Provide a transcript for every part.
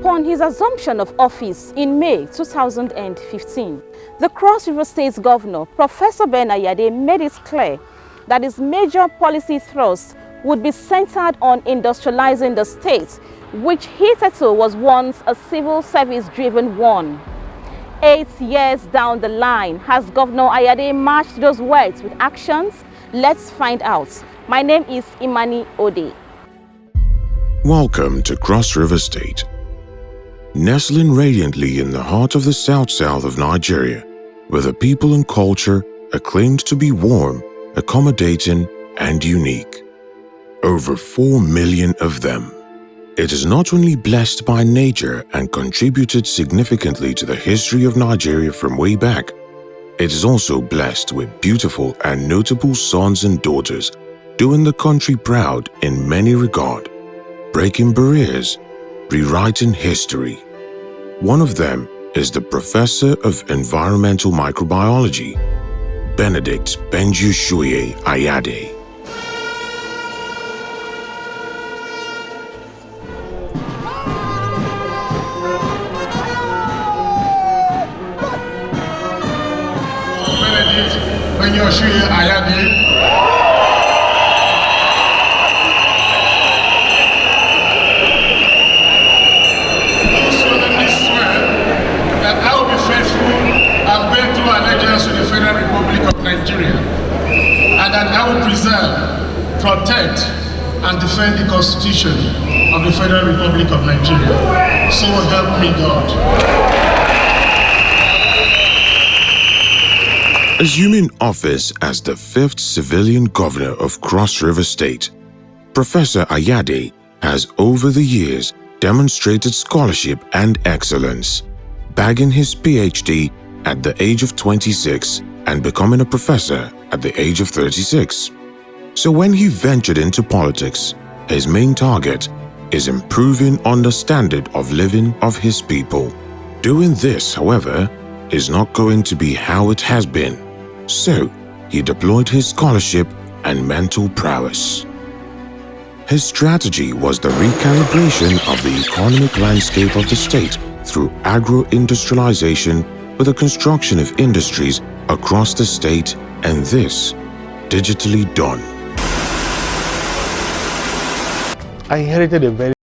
Upon his assumption of office in May 2015, the Cross River State's governor, Professor Ben Ayade, made it clear that his major policy thrust would be centered on industrializing the state, which hitherto was once a civil service-driven one. 8 years down the line, has Governor Ayade matched those words with actions? Let's find out. My name is Imani Ode. Welcome to Cross River State. Nestling radiantly in the heart of the south-south of Nigeria, where the people and culture are claimed to be warm, accommodating, and unique. Over 4 million of them. It is not only blessed by nature and contributed significantly to the history of Nigeria from way back, it is also blessed with beautiful and notable sons and daughters, doing the country proud in many regards, breaking barriers, rewriting history. One of them is the Professor of Environmental Microbiology, Benedict Ayade. Ayade. Do solemnly swear that I will be faithful and bear true allegiance to the Federal Republic of Nigeria, and that I will preserve, protect, and defend the Constitution of the Federal Republic of Nigeria. So help me God. Assuming office as the 5th civilian governor of Cross River State, Professor Ayade has over the years demonstrated scholarship and excellence, bagging his PhD at the age of 26 and becoming a professor at the age of 36. So when he ventured into politics, his main target is improving on the standard of living of his people. Doing this, however, is not going to be how it has been. So, he deployed his scholarship and mental prowess. His strategy was the recalibration of the economic landscape of the state through agro-industrialization with the construction of industries across the state, and this digitally done. I inherited a very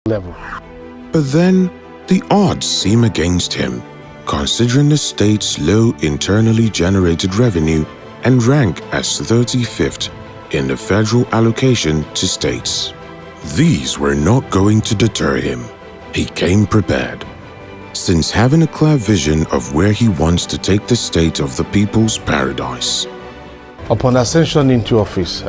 level. But then, the odds seem against him, considering the state's low internally generated revenue and rank as 35th in the federal allocation to states. These were not going to deter him. He came prepared, since having a clear vision of where he wants to take the state of the people's paradise. Upon ascension into office,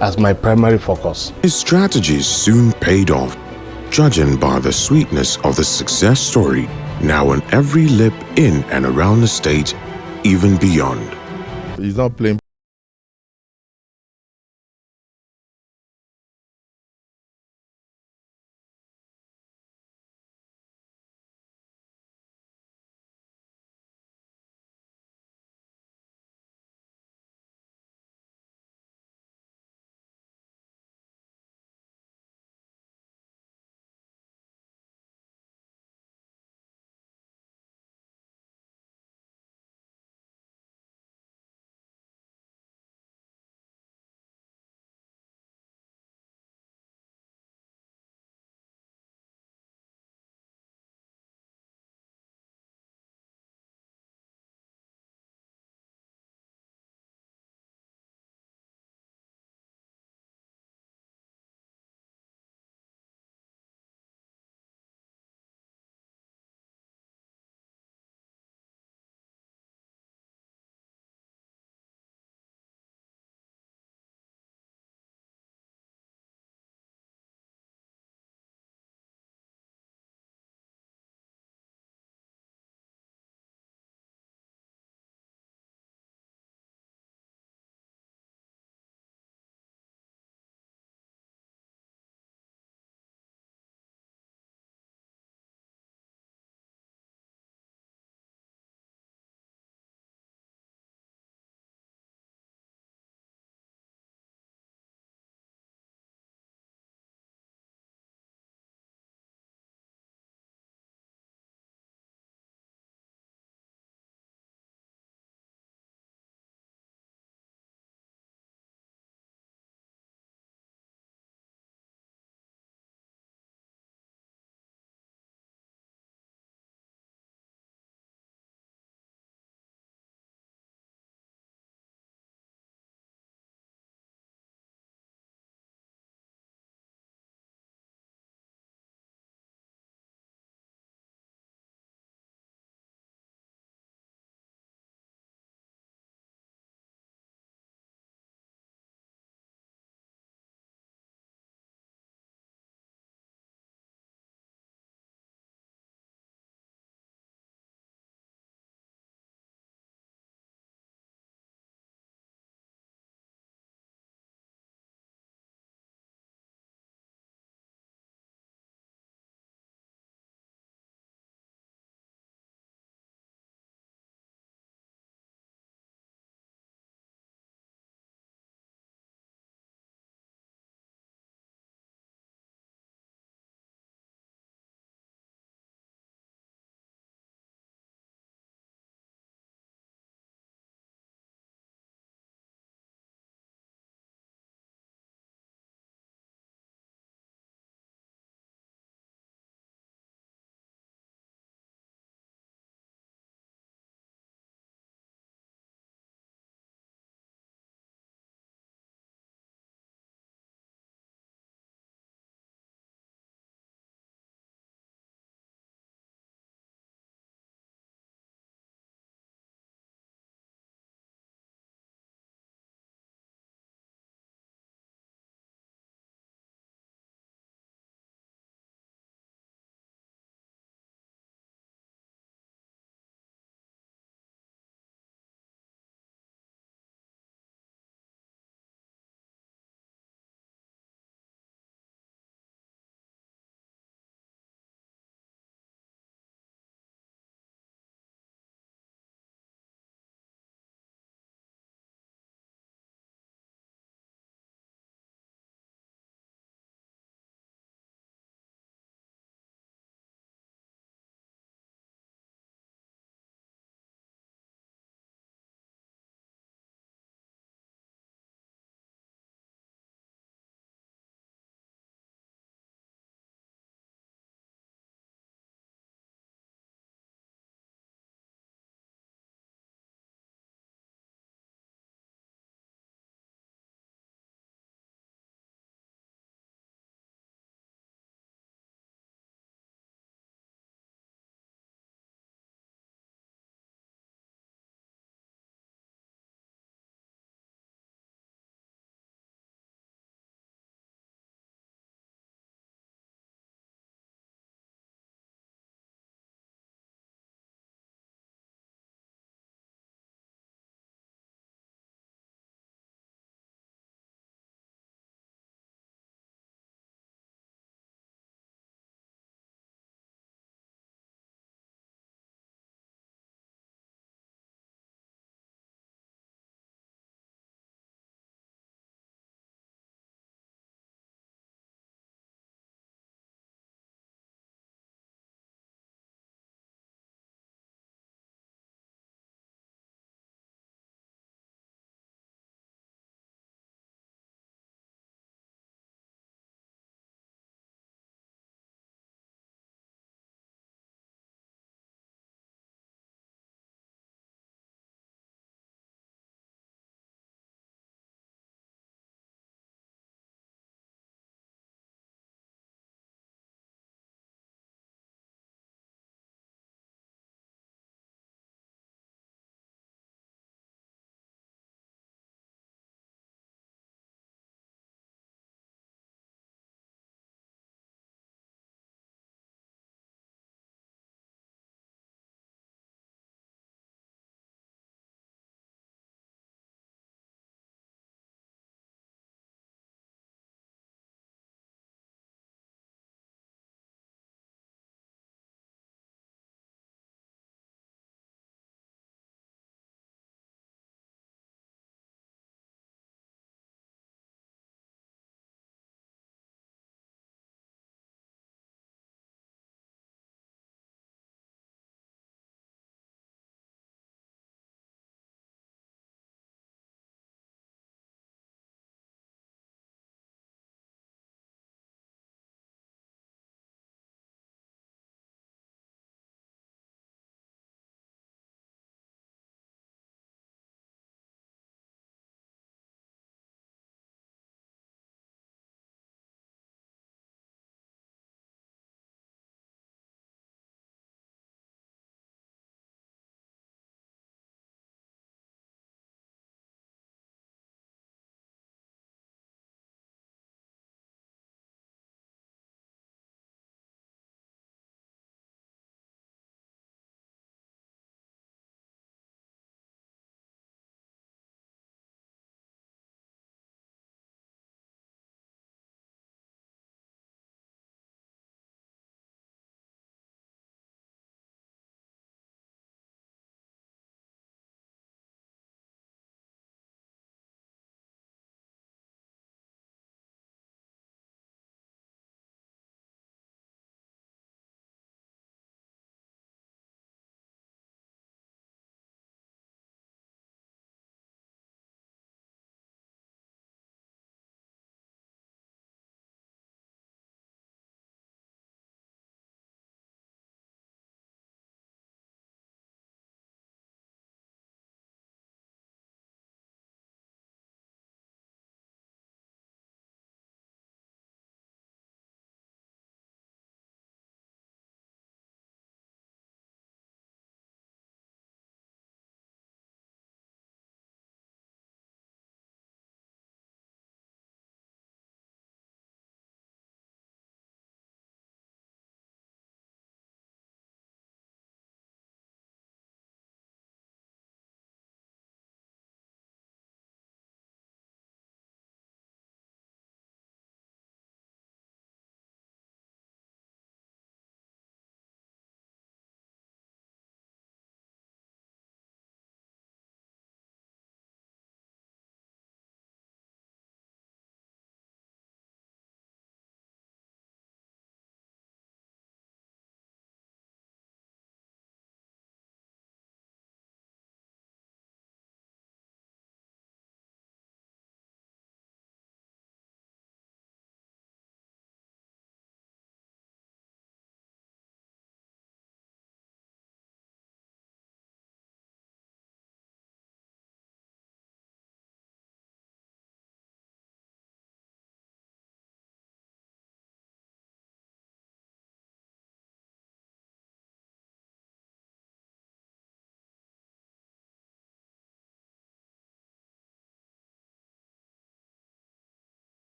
as my primary focus. His strategies soon paid off, judging by the sweetness of the success story now on every lip in and around the state, even beyond. He's not playing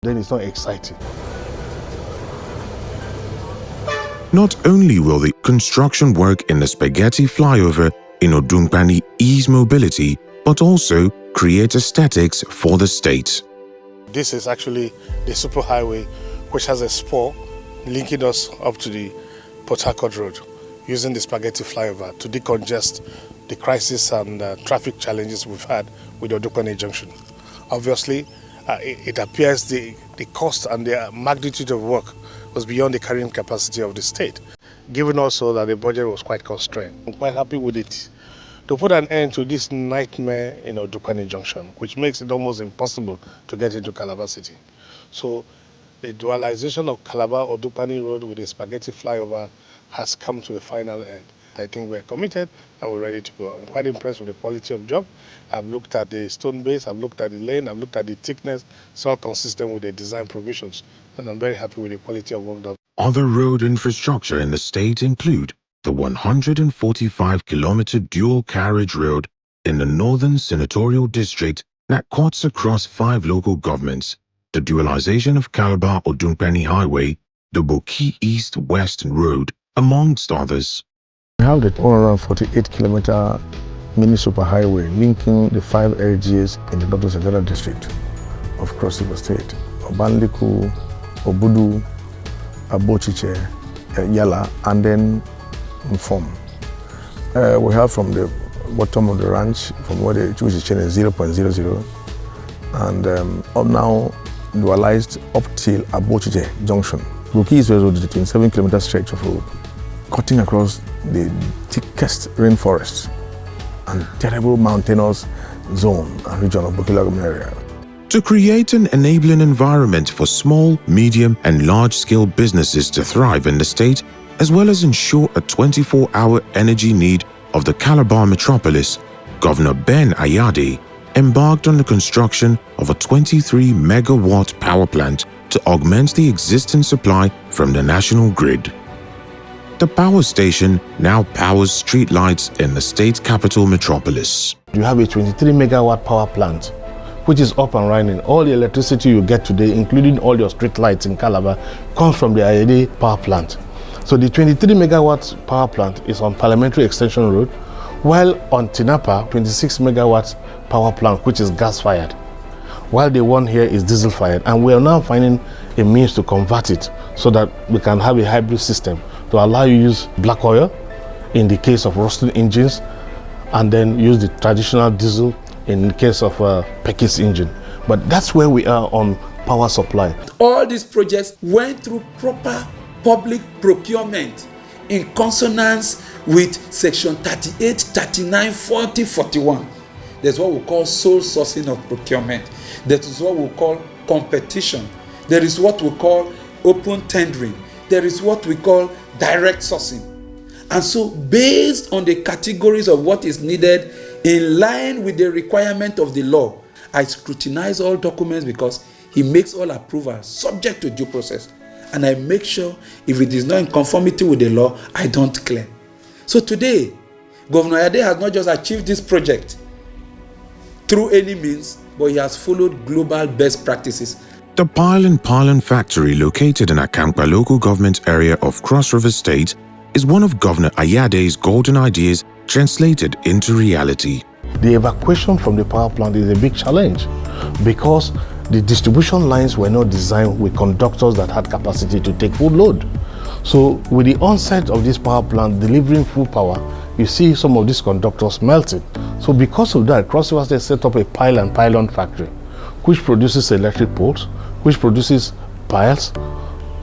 then it's not exciting. Not only will the construction work in the spaghetti flyover in Odunkpani ease mobility, but also create aesthetics for the state. This is actually the superhighway, which has a spur linking us up to the Port Harcourt Road, using the spaghetti flyover to decongest the crisis and traffic challenges we've had with Odunkpani Junction. Obviously, it appears the cost and the magnitude of work was beyond the carrying capacity of the state, given also that the budget was quite constrained. I'm quite happy with it to put an end to this nightmare in Odunkpani Junction, which makes it almost impossible to get into Calabar City. So the dualization of Calabar-Odunkpani Road with a spaghetti flyover has come to a final end. I think we're committed and we're ready to go. I'm quite impressed with the quality of job. I've looked at the stone base, I've looked at the lane, I've looked at the thickness. It's all consistent with the design provisions. And I'm very happy with the quality of work done. Other road infrastructure in the state include the 145-kilometer dual carriage road in the Northern Senatorial District that cuts across 5 local governments, the dualization of Calabar-Odunkpani Highway, the Boki East-West Road, amongst others. We have the 148-kilometer mini superhighway linking the 5 LGAs in the Northern Senatorial District of Cross River State: Obanliku, Obudu, Abochiche, Yala, and then Mfom. We have from the bottom of the ranch, from where the which is chain is 0.00, and up now dualized up till Abochiche Junction. Boki East Road is a 27-kilometer stretch of road, cutting across the thickest rainforest and terrible mountainous zone and region of Boki area. To create an enabling environment for small, medium, and large-scale businesses to thrive in the state, as well as ensure a 24-hour energy need of the Calabar metropolis, Governor Ben Ayade embarked on the construction of a 23-megawatt power plant to augment the existing supply from the national grid. The power station now powers streetlights in the state capital metropolis. You have a 23-megawatt power plant, which is up and running. All the electricity you get today, including all your street lights in Calabar, comes from the Ayade power plant. So the 23 megawatt power plant is on Parliamentary Extension Road, while on Tinapa, 26 megawatt power plant, which is gas-fired, while the one here is diesel-fired. And we are now finding a means to convert it so that we can have a hybrid system to allow you to use black oil in the case of rusting engines, and then use the traditional diesel in the case of a Pekis engine. But that's where we are on power supply. All these projects went through proper public procurement in consonance with section 38, 39, 40, 41. There's what we call sole sourcing of procurement. That is what we call competition. There is what we call open tendering. There is what we call direct sourcing. And so based on the categories of what is needed in line with the requirement of the law, I scrutinize all documents because he makes all approvals subject to due process. And I make sure if it is not in conformity with the law, I don't clear. So today, Governor Ayade has not just achieved this project through any means, but he has followed global best practices. The Pile factory located in Akamkpa local government area of Cross River State is one of Governor Ayade's golden ideas translated into reality. The evacuation from the power plant is a big challenge because the distribution lines were not designed with conductors that had capacity to take full load. So with the onset of this power plant delivering full power, you see some of these conductors melting. So because of that, Cross River State set up a pile factory, which produces electric poles, which produces piles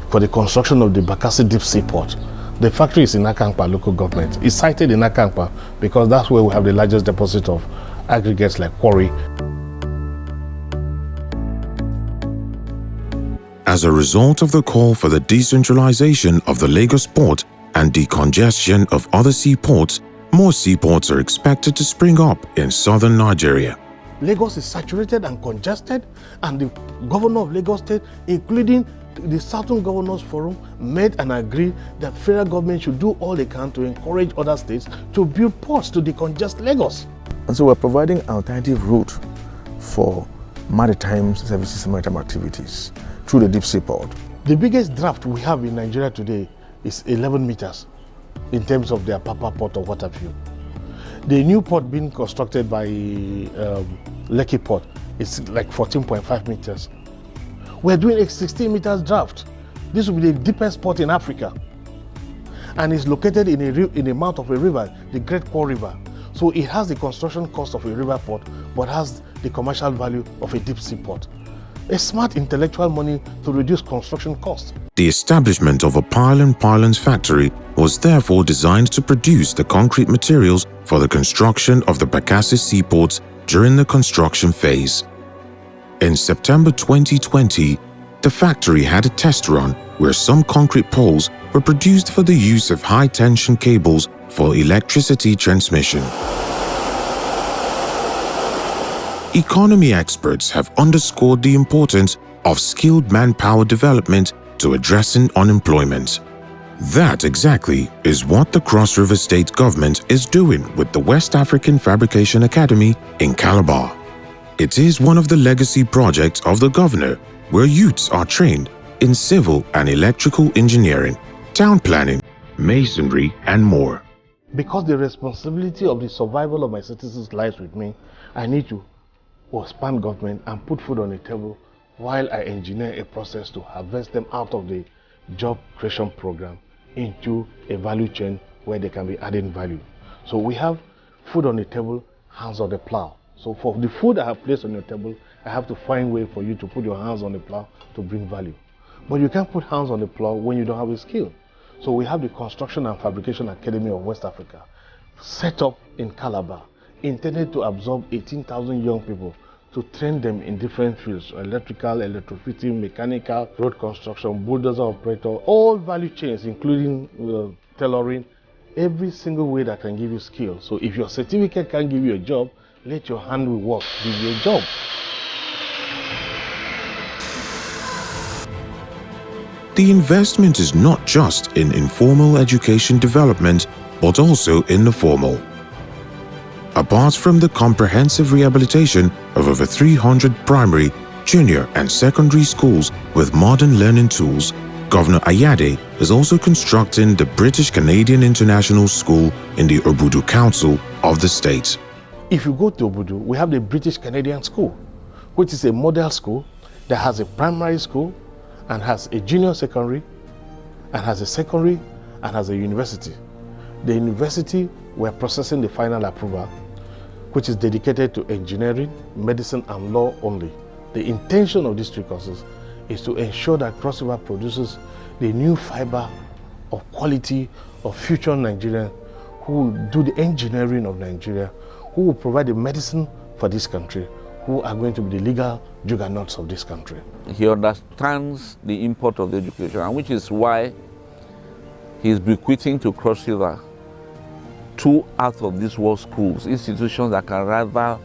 for the construction of the Bakassi Deep Sea Port. The factory is in Akamkpa local government. It's sited in Akamkpa because that's where we have the largest deposit of aggregates like quarry. As a result of the call for the decentralization of the Lagos port and decongestion of other seaports, more seaports are expected to spring up in southern Nigeria. Lagos is saturated and congested, and the governor of Lagos State, including the Southern Governors Forum, made and agreed that federal government should do all they can to encourage other states to build ports to decongest Lagos. And so we're providing an alternative route for maritime services and maritime activities. through the deep sea port. The biggest draft we have in Nigeria today is 11 meters in terms of the Apapa port of Waterview. The new port being constructed by Lekki Port is like 14.5 meters. We're doing a 16 meters draft. This will be the deepest port in Africa. And it's located in the mouth of a river, the Great Kwa River. So it has the construction cost of a river port, but has the commercial value of a deep sea port. A smart intellectual money to reduce construction costs. The establishment of a pylons factory was therefore designed to produce the concrete materials for the construction of the Bakassi seaports during the construction phase. In September 2020, the factory had a test run where some concrete poles were produced for the use of high-tension cables for electricity transmission. Economy experts have underscored the importance of skilled manpower development to addressing unemployment. That exactly is what the Cross River State government is doing with the West African Fabrication Academy in Calabar. It is one of the legacy projects of the governor, where youths are trained in civil and electrical engineering, town planning, masonry, and more. Because the responsibility of the survival of my citizens lies with me, I need to expand government and put food on the table while I engineer a process to harvest them out of the job creation program into a value chain where they can be adding value. So we have food on the table, hands on the plow. So for the food I have placed on your table, I have to find a way for you to put your hands on the plow to bring value. But you can't put hands on the plow when you don't have a skill. So we have the Construction and Fabrication Academy of West Africa, set up in Calabar, intended to absorb 18,000 young people to train them in different fields: electrical, electrofitting, mechanical, road construction, bulldozer operator, all value chains, including tailoring, every single way that can give you skill. So if your certificate can't give you a job, let your hand work give you a job. The investment is not just in informal education development, but also in the formal. Apart from the comprehensive rehabilitation of over 300 primary, junior and secondary schools with modern learning tools, Governor Ayade is also constructing the British Canadian International School in the Obudu Council of the state. If you go to Obudu, we have the British Canadian School, which is a model school that has a primary school and has a junior secondary and has a secondary and has a university. The university, we're processing the final approval, which is dedicated to engineering, medicine, and law only. The intention of these three courses is to ensure that Cross River produces the new fiber of quality of future Nigerians who will do the engineering of Nigeria, who will provide the medicine for this country, who are going to be the legal juggernauts of this country. He understands the import of the education, and which is why he's bequeathing to Cross River 2 out of these world schools, institutions that can rival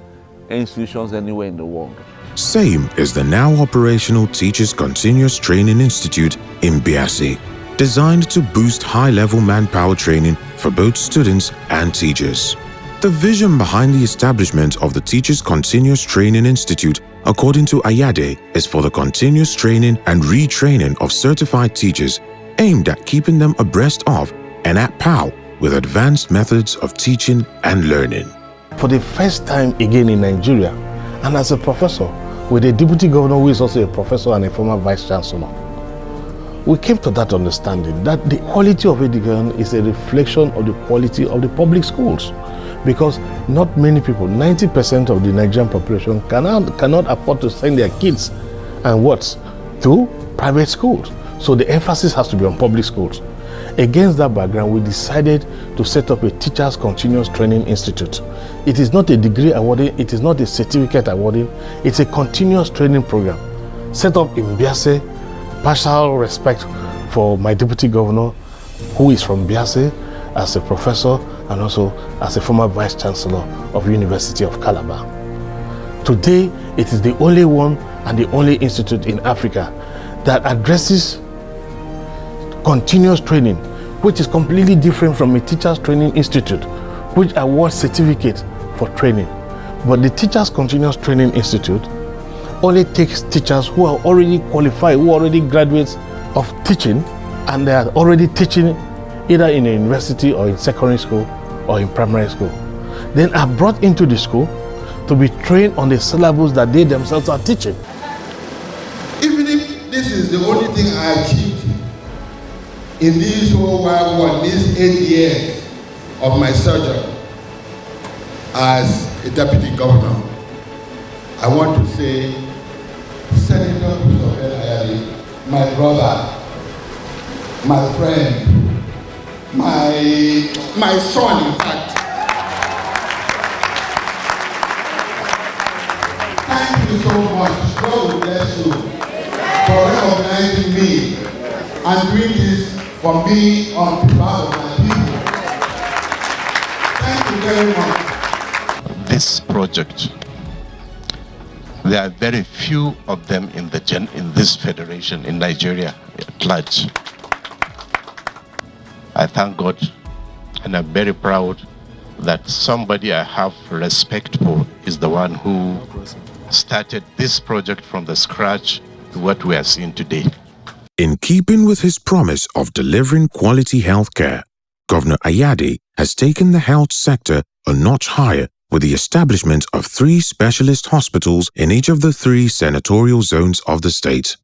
institutions anywhere in the world. Same is the now operational Teachers Continuous Training Institute in Biase, designed to boost high-level manpower training for both students and teachers. The vision behind the establishment of the Teachers Continuous Training Institute, according to Ayade, is for the continuous training and retraining of certified teachers, aimed at keeping them abreast of and at par with advanced methods of teaching and learning. For the first time again in Nigeria, and as a professor, with a deputy governor who is also a professor and a former vice chancellor, we came to that understanding that the quality of education is a reflection of the quality of the public schools. Because not many people, 90% of the Nigerian population cannot afford to send their kids to private schools. So the emphasis has to be on public schools. Against that background, we decided to set up a Teachers Continuous Training Institute. It is not a degree awarding, it is not a certificate awarding, it's a continuous training program set up in Biase. Partial respect for my deputy governor, who is from Biase, as a professor and also as a former vice chancellor of University of Calabar. Today, it is the only one and the only institute in Africa that addresses continuous training, which is completely different from a Teachers Training Institute, which awards certificates for training. But the Teachers Continuous Training Institute only takes teachers who are already qualified, who are already graduates of teaching, and they are already teaching either in a university or in secondary school or in primary school. Then are brought into the school to be trained on the syllables that they themselves are teaching. Even if this is the only thing I achieved in this whole wide world, these 8 years of my sojourn as a deputy governor, I want to say, Senator Ben Ayade, my brother, my friend, my son, in fact. Thank you so much. God will bless you for recognizing me and doing this for me on behalf of my people. Thank you very much. This project, there are very few of them in this federation in Nigeria at large. I thank God, and I'm very proud that somebody I have respect for is the one who started this project from the scratch to what we are seeing today. In keeping with his promise of delivering quality health care, Governor Ayade has taken the health sector a notch higher with the establishment of 3 specialist hospitals in each of the 3 senatorial zones of the state.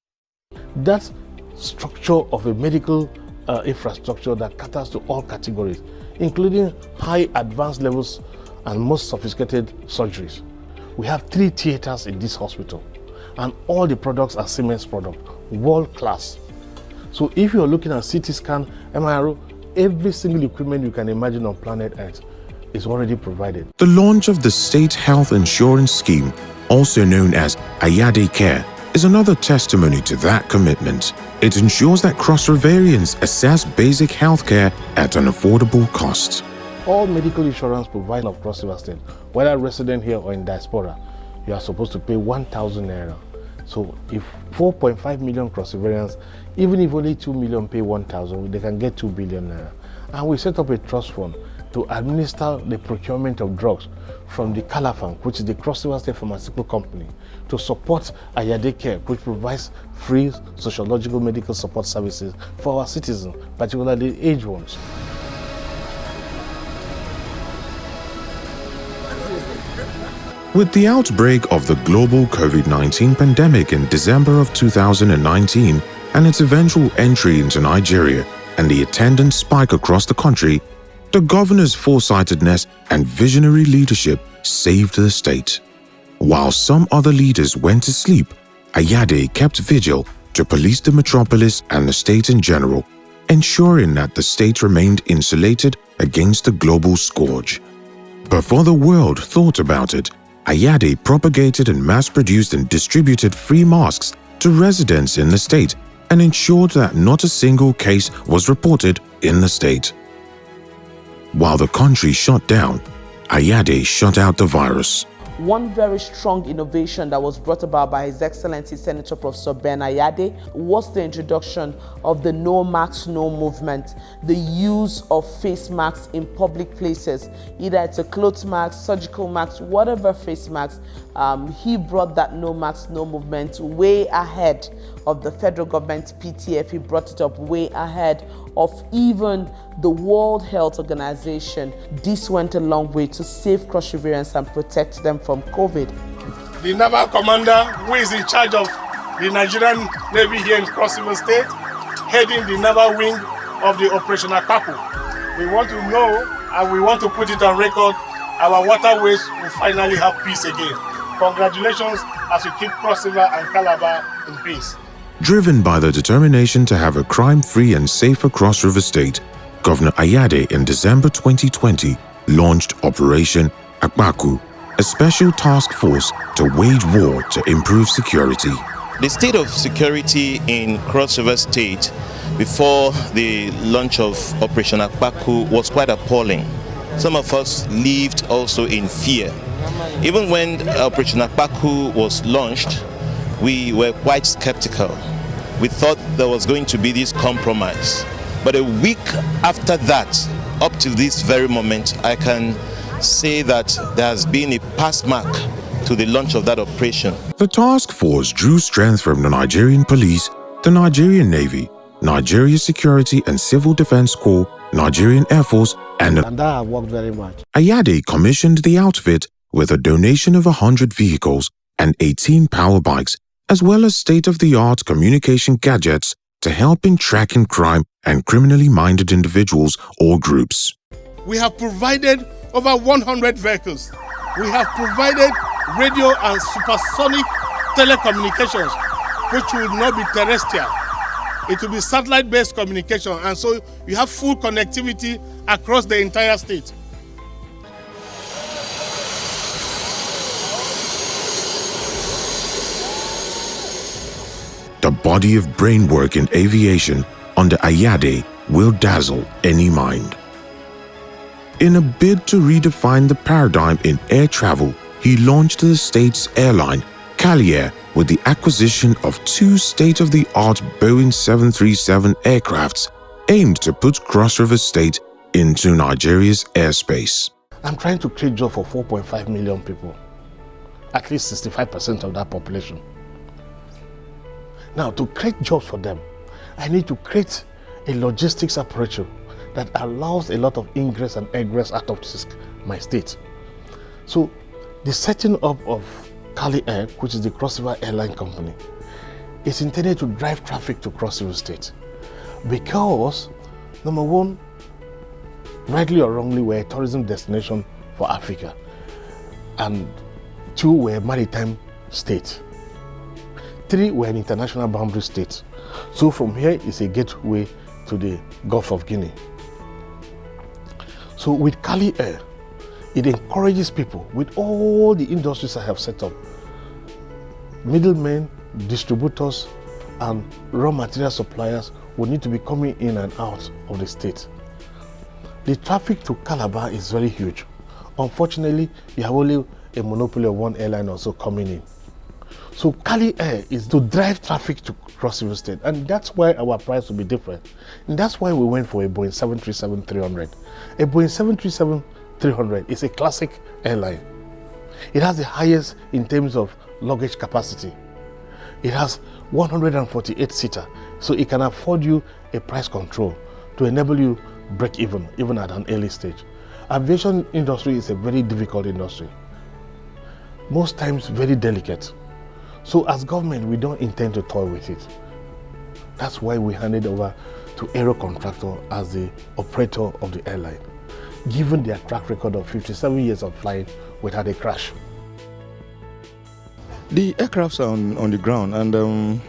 That structure of a medical infrastructure that caters to all categories, including high advanced levels and most sophisticated surgeries. We have 3 theaters in this hospital, and all the products are Siemens products, world class. So if you're looking at CT scan, MRI, every single equipment you can imagine on planet Earth is already provided. The launch of the State Health Insurance Scheme, also known as Ayade Care, is another testimony to that commitment. It ensures that Cross Riverians access basic health care at an affordable cost. All medical insurance provided of Cross River State, whether resident here or in diaspora, you are supposed to pay 1,000 naira. So if 4.5 million Cross Riverians, even if only 2 million pay 1,000, they can get 2 billion naira. And we set up a trust fund to administer the procurement of drugs from the Calafan, which is the Cross River State Pharmaceutical Company, to support Ayade Care, which provides free sociological medical support services for our citizens, particularly aged ones. With the outbreak of the global COVID-19 pandemic in December of 2019 and its eventual entry into Nigeria and the attendant spike across the country, the governor's foresightedness and visionary leadership saved the state. While some other leaders went to sleep, Ayade kept vigil to police the metropolis and the state in general, ensuring that the state remained insulated against the global scourge. Before the world thought about it, Ayade propagated and mass-produced and distributed free masks to residents in the state and ensured that not a single case was reported in the state. While the country shut down, Ayade shut out the virus. One very strong innovation that was brought about by His Excellency Senator Professor Ben Ayade was the introduction of the No Mask, No Movement, the use of face masks in public places, either it's a cloth mask, surgical mask, whatever face mask. He brought that No Mask, No Movement way ahead of the federal government PTF. He brought it up way ahead of even the World Health Organization. This went a long way to save Cross Riverians and protect them from COVID. The naval commander who is in charge of the Nigerian Navy here in Cross River State, heading the naval wing of the Operation Akpaku. We want to know and we want to put it on record, our waterways will finally have peace again. Congratulations as we keep Cross River and Calabar in peace. Driven by the determination to have a crime-free and safer Cross River State, Governor Ayade in December 2020 launched Operation Akpaku, a special task force to wage war to improve security. The state of security in Cross River State before the launch of Operation Akpaku was quite appalling. Some of us lived also in fear. Even when Operation Akpaku was launched, we were quite skeptical. We thought there was going to be this compromise. But a week after that, up to this very moment, I can say that there has been a pass mark to the launch of that operation. The task force drew strength from the Nigerian Police, the Nigerian Navy, Nigeria Security and Civil Defense Corps, Nigerian Air Force, and that worked very much. Ayade commissioned the outfit with a donation of 100 vehicles and 18 power bikes, as well as state-of-the-art communication gadgets to help in tracking crime and criminally minded individuals or groups. We have provided over 100 vehicles. We have provided radio and supersonic telecommunications, which will not be terrestrial. It will be satellite-based communication, and so you have full connectivity across the entire state. The body of brain work in aviation under Ayade will dazzle any mind. In a bid to redefine the paradigm in air travel, he launched the state's airline, Cali Air, with the acquisition of 2 state-of-the-art Boeing 737 aircrafts aimed to put Cross River State into Nigeria's airspace. I'm trying to create jobs for 4.5 million people, at least 65% of that population. Now, to create jobs for them, I need to create a logistics apparatus that allows a lot of ingress and egress out of my state. So, the setting up of Cali Air, which is the Cross River Airline Company, is intended to drive traffic to Cross River State. Because, number one, rightly or wrongly, we're a tourism destination for Africa. And 2, we're a maritime state. 3, we're an international boundary state. So from here is a gateway to the Gulf of Guinea. So with Cali Air, it encourages people with all the industries I have set up, middlemen, distributors, and raw material suppliers will need to be coming in and out of the state. The traffic to Calabar is very huge. Unfortunately, you have only a monopoly of one airline also coming in. So Cali Air is to drive traffic to Cross River State, and that's why our price will be different. And that's why we went for a Boeing 737-300. A Boeing 737-300 is a classic airline. It has the highest in terms of luggage capacity. It has 148-seater, so it can afford you a price control to enable you break even at an early stage. Aviation industry is a very difficult industry, most times very delicate. So as government, we don't intend to toy with it. That's why we handed over to Aero Contractor as the operator of the airline, given their track record of 57 years of flying without a crash. The aircrafts are on the ground, and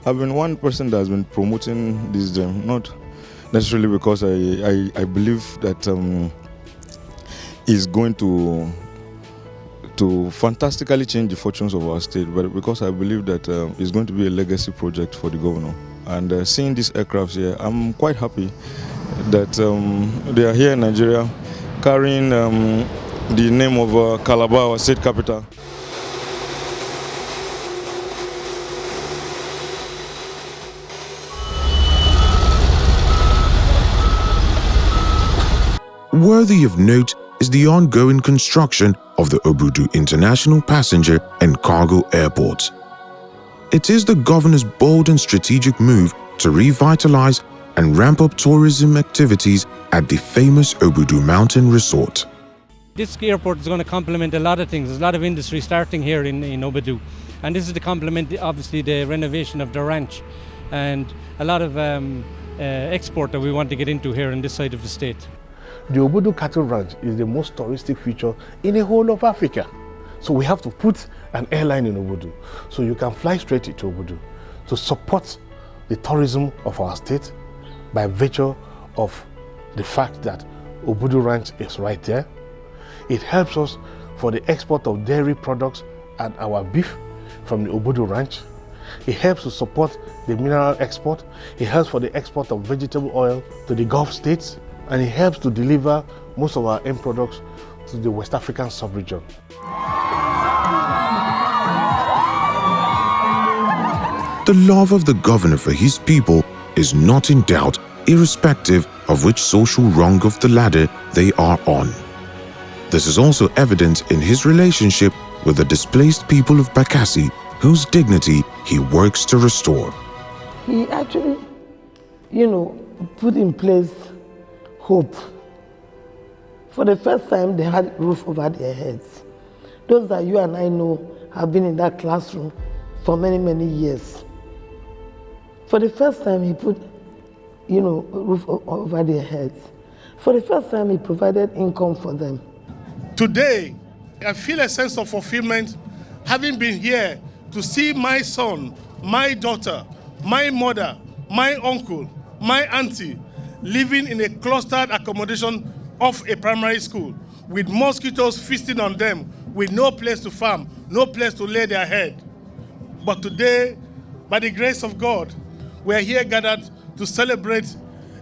I've been one person that has been promoting this not necessarily because I believe that it's going to fantastically change the fortunes of our state, but because I believe that it's going to be a legacy project for the governor. And seeing these aircrafts here, I'm quite happy that they are here in Nigeria, carrying the name of Calabar, our state capital. Worthy of note is the ongoing construction of the Obudu International Passenger and Cargo Airport. It is the governor's bold and strategic move to revitalize and ramp up tourism activities at the famous Obudu Mountain Resort. This airport is going to complement a lot of things. There's a lot of industry starting here in Obudu. And this is to complement, obviously, the renovation of the ranch and a lot of export that we want to get into here on this side of the state. The Obudu Cattle Ranch is the most touristic feature in the whole of Africa. So we have to put an airline in Obudu so you can fly straight to Obudu to support the tourism of our state by virtue of the fact that Obudu Ranch is right there. It helps us for the export of dairy products and our beef from the Obudu Ranch. It helps to support the mineral export. It helps for the export of vegetable oil to the Gulf states. And it helps to deliver most of our end products to the West African sub-region. The love of the governor for his people is not in doubt, irrespective of which social rung of the ladder they are on. This is also evident in his relationship with the displaced people of Bakassi, whose dignity he works to restore. He actually, put in place hope. For the first time, they had a roof over their heads. Those that you and I know have been in that classroom for many, many years. For the first time, he put, a roof over their heads. For the first time, he provided income for them. Today, I feel a sense of fulfillment having been here to see my son, my daughter, my mother, my uncle, my auntie living in a clustered accommodation of a primary school with mosquitoes feasting on them, with no place to farm, no place to lay their head. But today, by the grace of God, we are here gathered to celebrate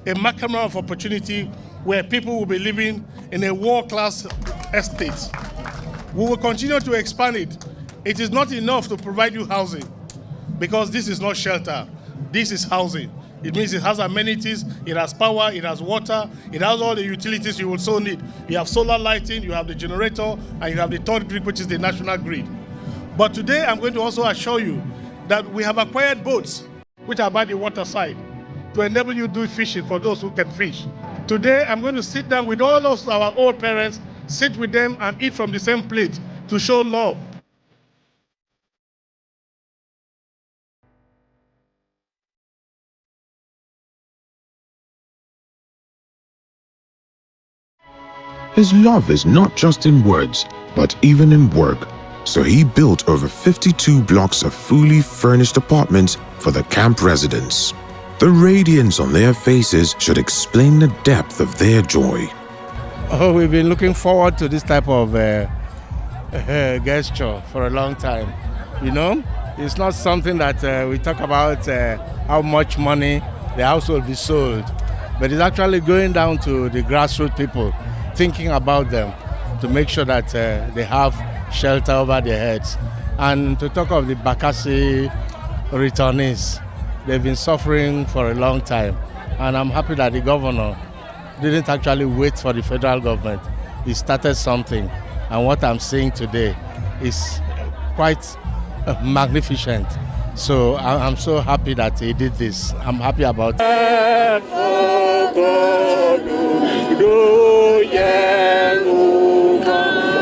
a maximum of opportunity where people will be living in a world-class estate. We will continue to expand it. It is not enough to provide you housing, because this is not shelter, this is housing. It means it has amenities, it has power, it has water, it has all the utilities you will so need. You have solar lighting, you have the generator, and you have the third grid, which is the national grid. But today I'm going to also assure you that we have acquired boats, which are by the water side, to enable you to do fishing for those who can fish. Today I'm going to sit down with all of our old parents, sit with them and eat from the same plate to show love. His love is not just in words, but even in work. So he built over 52 blocks of fully furnished apartments for the camp residents. The radiance on their faces should explain the depth of their joy. Oh, we've been looking forward to this type of gesture for a long time. It's not something that we talk about how much money the house will be sold, but it's actually going down to the grassroots people, thinking about them to make sure that they have shelter over their heads. And to talk of the Bakassi returnees, they've been suffering for a long time. And I'm happy that the governor didn't actually wait for the federal government. He started something. And what I'm seeing today is quite magnificent. So I'm so happy that he did this. I'm happy about it.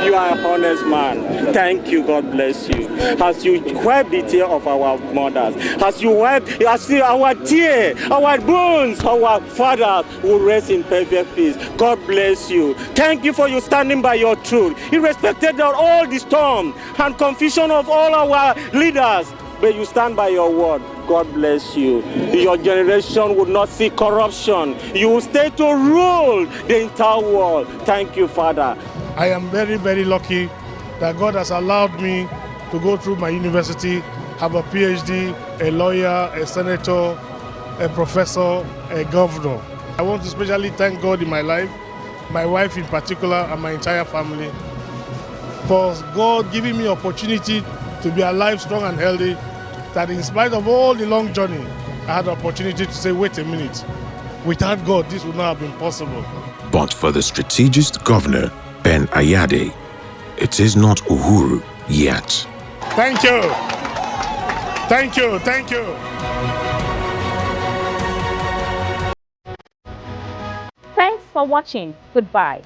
You are an honest man. Thank you. God bless you. As you wipe the tear of our mothers, as our tear, our bones, our fathers will rest in perfect peace. God bless you. Thank you for you standing by your truth, irrespective of all the storm and confusion of all our leaders. But you stand by your word. God bless you. Your generation will not see corruption. You will stay to rule the entire world. Thank you, Father. I am very, very lucky that God has allowed me to go through my university, have a PhD, a lawyer, a senator, a professor, a governor. I want to especially thank God in my life, my wife in particular, and my entire family, for God giving me opportunity to be alive, strong and healthy, that in spite of all the long journey, I had the opportunity to say, wait a minute, without God, this would not have been possible. But for the strategist governor, Ben Ayade, it is not Uhuru yet. Thank you. Thank you. Thank you. Thanks for watching. Goodbye.